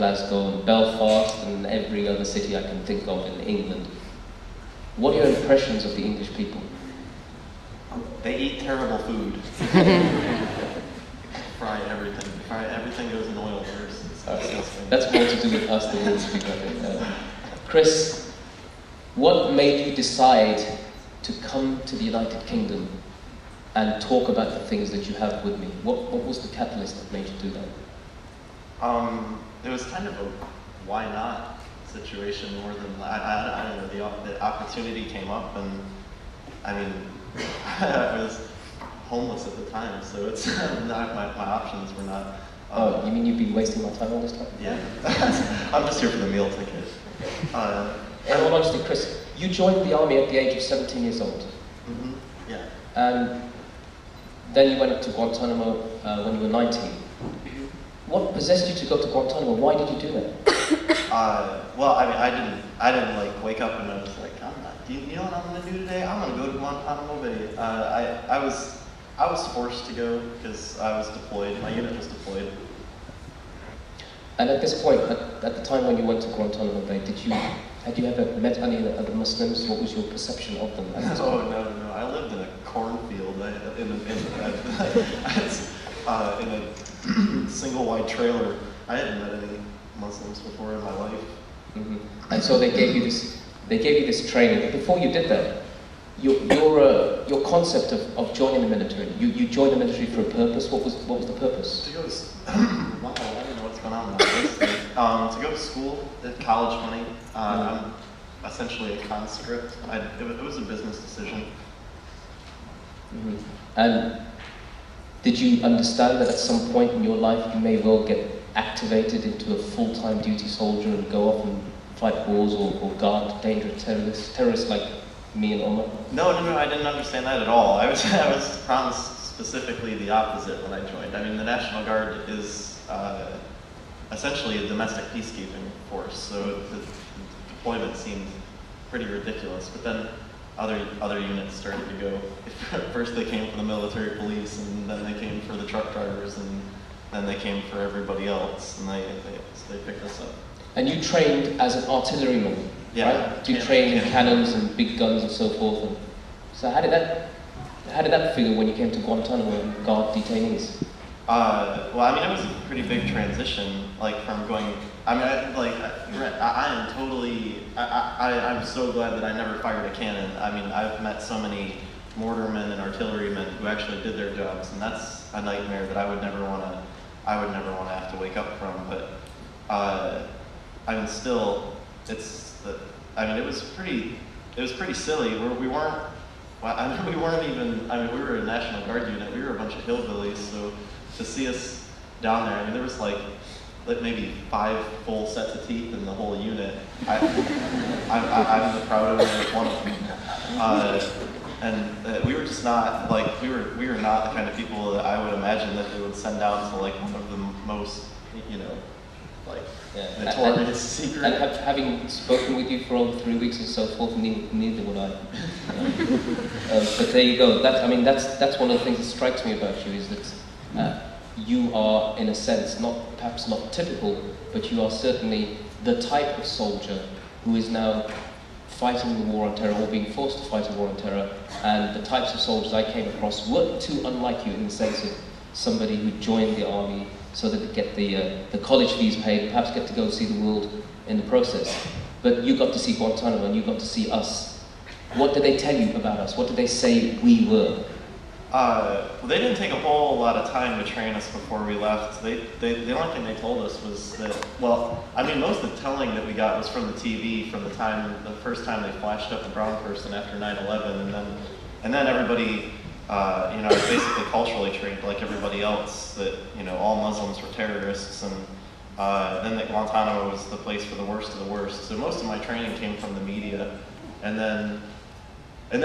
Glasgow and Belfast and every other city I can think of in England. What are your impressions of the English people? They eat terrible food. Fry everything. Everything goes in oil first. That's more to do with us than English people. Chris, what made you decide to come to the United Kingdom and talk about the things that you have with me? What was the catalyst that made you do that? It was kind of a why not situation more than, I don't know, the opportunity came up, and I mean, I was homeless at the time, so it's not, my options were not. Oh, you mean you've been wasting my time all this time? Yeah. I'm just here for the meal ticket. In all honesty, Chris, you joined the army at the age of 17 years old. Mm-hmm. Yeah. And then you went to Guantanamo when you were 19. What possessed you to go to Guantanamo? Why did you do that? Well, I mean, I didn't like wake up and I was like, you know what I'm going to do today? I'm going to go to Guantanamo Bay. I was forced to go because I was deployed. My unit was deployed. And at this point, at the time when you went to Guantanamo Bay, had you ever met any other Muslims? What was your perception of them? Oh no! I lived in a cornfield in a single wide trailer. I hadn't met any Muslims before in my life. Mm-hmm. And so they gave you this training. But before you did that, your concept of joining the military, you joined the military for a purpose. What was the purpose? To go wow, I don't know what's going on with this. To go to school, college money. I'm essentially a conscript. It was a business decision. Mm-hmm. And did you understand that at some point in your life you may well get activated into a full-time duty soldier and go off and fight wars or guard dangerous terrorists like me and Omar? No, I didn't understand that at all. I was promised specifically the opposite when I joined. I mean, the National Guard is essentially a domestic peacekeeping force, so the deployment seemed pretty ridiculous. But then other units started to go. First they came for the military police, and then they came for the truck drivers, and then they came for everybody else, and they picked us up. And you trained as an artilleryman, yeah, right? You trained in cannons and big guns and so forth. And so how did that feel when you came to Guantanamo and guard detainees? Well, I mean, it was a pretty big transition, like from going. I mean, I'm so glad that I never fired a cannon. I mean, I've met so many mortarmen and artillerymen who actually did their jobs, and that's a nightmare that I would never want to have to wake up from. But I mean, still, it was pretty silly. We weren't even. I mean, we were a National Guard unit. We were a bunch of hillbillies, so to see us down there, I mean, there was like maybe 5 full sets of teeth in the whole unit. I'm the proud owner of one of them. And we were just not, like, we were not the kind of people that I would imagine that they would send out to, like, one of the most, like, notorious secret. And having spoken with you for over 3 weeks and so forth, neither would I. But there you go. That's one of the things that strikes me about you, is that you are, in a sense, perhaps not typical, but you are certainly the type of soldier who is now fighting the war on terror, or being forced to fight a war on terror. And the types of soldiers I came across weren't too unlike you in the sense of somebody who joined the army so that they get the college fees paid, perhaps get to go see the world in the process. But you got to see Guantanamo and you got to see us. What did they tell you about us? What did they say we were? Well, they didn't take a whole lot of time to train us before we left. The only thing they told us was that, well, I mean, most of the telling that we got was from the TV, from the first time they flashed up a brown person after 9/11, and then everybody, was basically culturally trained like everybody else that, all Muslims were terrorists, and then that Guantanamo was the place for the worst of the worst. So most of my training came from the media, and then I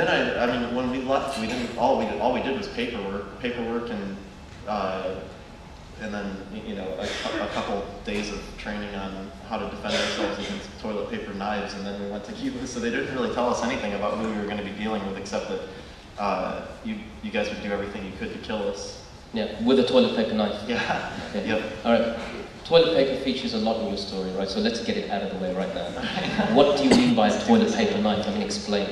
mean, when we left, we didn't. All we did was paperwork, and then a couple days of training on how to defend ourselves against toilet paper knives, and then we went to Cuba. So they didn't really tell us anything about who we were going to be dealing with, except that you guys would do everything you could to kill us. Yeah, with a toilet paper knife. Yeah. Okay. Yep. All right. Toilet paper features a lot in your story, right? So let's get it out of the way right now. What do you mean by a toilet paper knife? I mean, explain.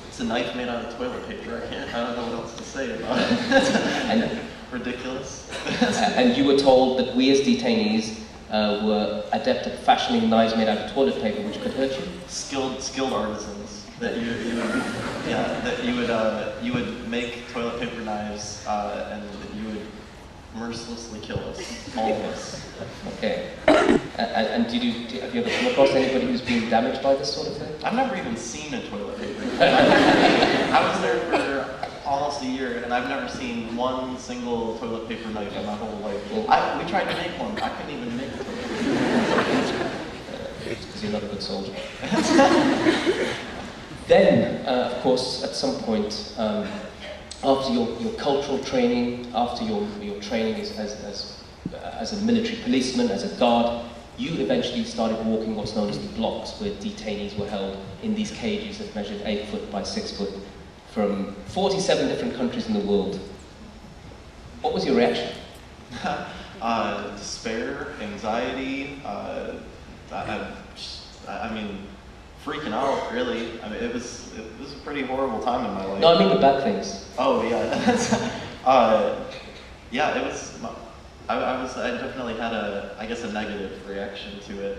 It's a knife made out of toilet paper. I don't know what else to say about it. And, ridiculous. And you were told that we as detainees were adept at fashioning knives made out of toilet paper, which could hurt you. Skilled artisans. That you would make toilet paper knives, and that you would mercilessly kill us, all of us. Okay. And have you ever come across anybody who's been damaged by this sort of thing? I've never even seen a toilet paper. I was there for almost a year, and I've never seen one single toilet paper knife in my whole life. We tried to make one. I couldn't even make a toilet paper. It's because you're not a good soldier. Then, of course, at some point, after your cultural training, after your training as a military policeman, as a guard, you eventually started walking what's known as the blocks, where detainees were held in these cages that measured 8 foot by 6 foot from 47 different countries in the world. What was your reaction? Despair, anxiety, I mean, freaking out, really. I mean, it was a pretty horrible time in my life. No, I mean the bad things. Oh, yeah. Yeah, it was, I definitely had a negative reaction to it.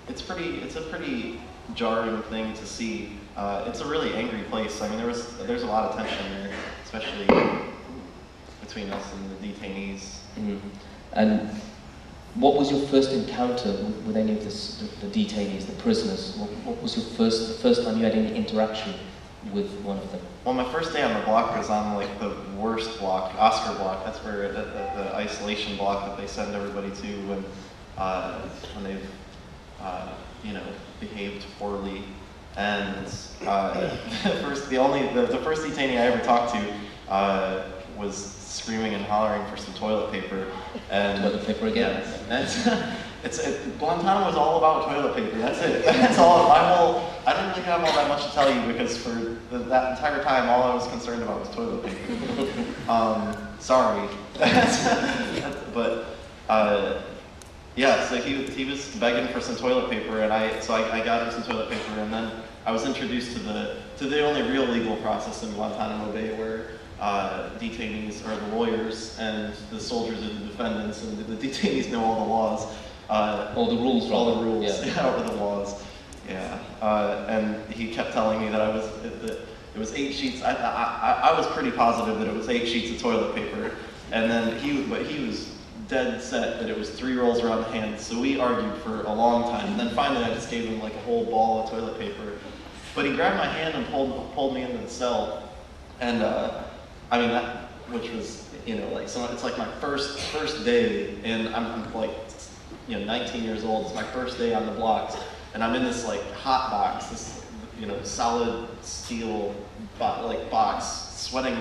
It's a pretty jarring thing to see. It's a really angry place. I mean, there's a lot of tension there, especially between us and the detainees. Mm-hmm. And what was your first encounter with any of the detainees, the prisoners? What was the first time you had any interaction with one of them? Well, my first day on the block was on like the worst block, Oscar block. That's where the isolation block that they send everybody to when they've behaved poorly. And the first detainee I ever talked to was screaming and hollering for some toilet paper. And toilet paper again. Yeah, Guantanamo is all about toilet paper. That's it. That's all. I don't really have all that much to tell you because for that entire time, all I was concerned about was toilet paper. Sorry, but yeah. So he was begging for some toilet paper, and I got him some toilet paper, and then I was introduced to the only real legal process in Guantanamo Bay, where detainees are the lawyers and the soldiers are the defendants, and the detainees know all the laws. All the rules, rather. All the rules, yeah. Or the laws, yeah. And he kept telling me that it was 8 sheets. I was pretty positive that it was 8 sheets of toilet paper, and then he was dead set that it was 3 rolls around the hand. So we argued for a long time, and then finally I just gave him like a whole ball of toilet paper. But he grabbed my hand and pulled me into the cell, and I mean which was so it's like my first day, and I'm like 19 years old. It's my first day on the blocks, and I'm in this like hot box, this solid steel box, sweating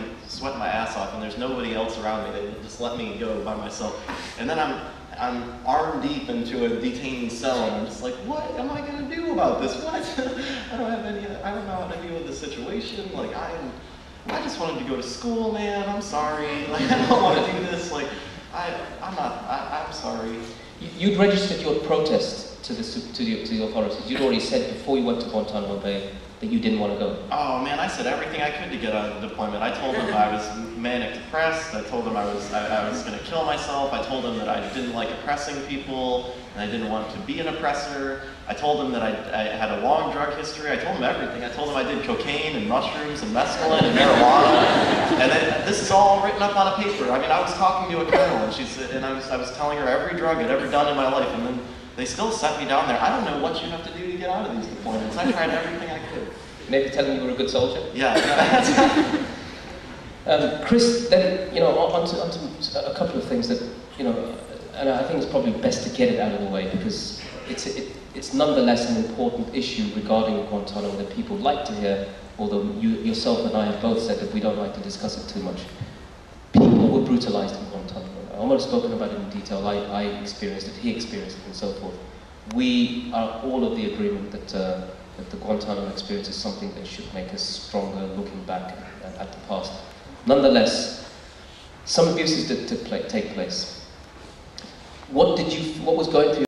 my ass off, and there's nobody else around me. They just let me go by myself, and then I'm arm deep into a detainee cell, and I'm just like, what am I gonna do about this? What? I don't know how to deal with the situation. Like I just wanted to go to school, man. I'm sorry. Like I don't want to do this. Like I'm sorry. You'd registered your protest to the authorities. You'd already said before you went to Guantanamo Bay that you didn't want to go. Oh man, I said everything I could to get out of the deployment. I told them I was manic depressed. I told them I was going to kill myself. I told them that I didn't like oppressing people, and I didn't want to be an oppressor. I told them that I had a long drug history. I told them everything. I told them I did cocaine and mushrooms and mescaline and marijuana. And this is all written up on a paper. I mean, I was talking to a colonel, and I was telling her every drug I'd ever done in my life, and then they still sent me down there. I don't know what you have to do to get out of these deployments. I tried everything I could. Maybe tell them you were a good soldier? Yeah. Chris, then, onto a couple of things that, and I think it's probably best to get it out of the way, because it's nonetheless an important issue regarding Guantanamo that people like to hear, although yourself and I have both said that we don't like to discuss it too much. People were brutalized in Guantanamo. Omar has spoken about it in detail. I experienced it, he experienced it, and so forth. We are all of the agreement that the Guantanamo experience is something that should make us stronger looking back at the past. Nonetheless, some abuses did take place. what was going through